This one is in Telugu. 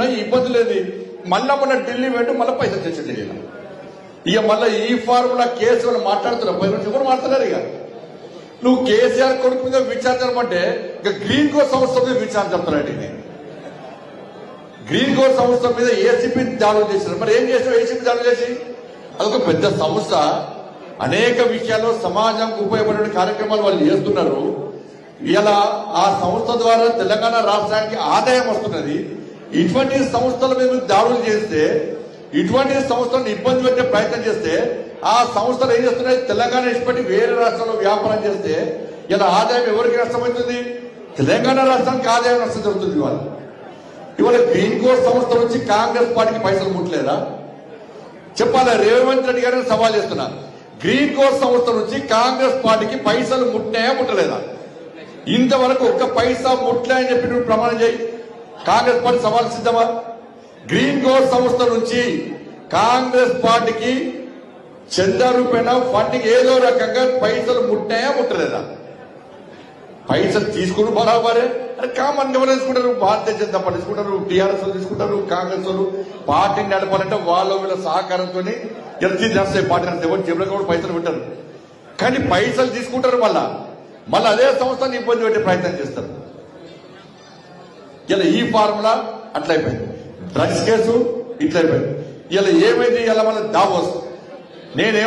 ఇబ్బంది లేదు. మళ్ళా మన ఢిల్లీ వెంట మళ్ళీ పైసలు తెచ్చింది. ఇక మళ్ళీ ఈ ఫార్ములా కేసు మాట్లాడుతున్నారు. పై నుంచి కూడా మాట్లాడారు. ఇక నువ్వు కేసీఆర్ కొడుకు మీద విచారించమంటే ఇక గ్రీన్ కో సంస్థ మీద విచారణ చెప్తున్నాడు. గ్రీన్ కో సంస్థ మీద ఏసీపీ దాడులు చేశారు. మరి ఏం చేశారు ఏసీపీ దాడులు చేసి? అదొక పెద్ద సంస్థ. అనేక విషయాల్లో సమాజంకు ఉపయోగపడే కార్యక్రమాలు వాళ్ళు చేస్తున్నారు. ఇలా ఆ సంస్థ ద్వారా తెలంగాణ రాష్ట్రానికి ఆదాయం వస్తున్నది. ఇటువంటి సంస్థల మీద దాడులు చేస్తే, ఇటువంటి సంస్థలను ఇబ్బంది పెట్టే ప్రయత్నం చేస్తే, ఆ సంస్థలు ఏం చేస్తున్నాయి? తెలంగాణ ఇష్టపడి వేరే రాష్ట్రంలో వ్యాపారం చేస్తే ఇలా ఆదాయం ఎవరికి నష్టమవుతుంది? తెలంగాణ రాష్ట్రానికి ఆదాయం నష్టం జరుగుతుంది. ఇవాళ గ్రీన్ కో సంస్థ నుంచి కాంగ్రెస్ పార్టీకి పైసలు ముట్టలేదా? చెప్పాలి. రేవంత్ రెడ్డి గారిని సవాల్ చేస్తున్నా. గ్రీన్ కో సంస్థ నుంచి కాంగ్రెస్ పార్టీకి పైసలు ముట్టినాయా ముట్టలేదా? ఇంతవరకు ఒక్క పైసా ముట్టలే అని చెప్పి నువ్వు ప్రమాణం చేయి. కాంగ్రెస్ పార్టీ సవాల్ సిద్ధమా? గ్రీన్ కో సంస్థ నుంచి కాంగ్రెస్ పార్టీకి చందా రూపేణ ఫండింగ్ ఏదో రకంగా పైసలు ముట్టాయా ముట్టలేదా? పైసలు తీసుకుని బరాబరే. అరే కామన్ ఎవరు తీసుకుంటారు? భారతీయ జనతా పార్టీ తీసుకుంటారు, టీఆర్ఎస్ వాళ్ళు తీసుకుంటారు, కాంగ్రెస్ వాళ్ళు. పార్టీని నడపాలంటే వాళ్ళ వీళ్ళ సహకారంతో ఎల్సీ నడుస్తాయి. పార్టీ నడిస్తే ఎవరు జబ్బులకు కూడా పైసలు పెట్టారు. కానీ పైసలు తీసుకుంటారు. మళ్ళా అదే సంస్థని ఇబ్బంది పెట్టే ప్రయత్నం చేస్తారు. ఇలా ఈ ఫార్ములా అట్లయిపోయింది. డ్రగ్స్ కేసు ఇట్లయిపోయింది. ఇలా ఏమైంది? ఇలా మన దావోస్ నేనేమో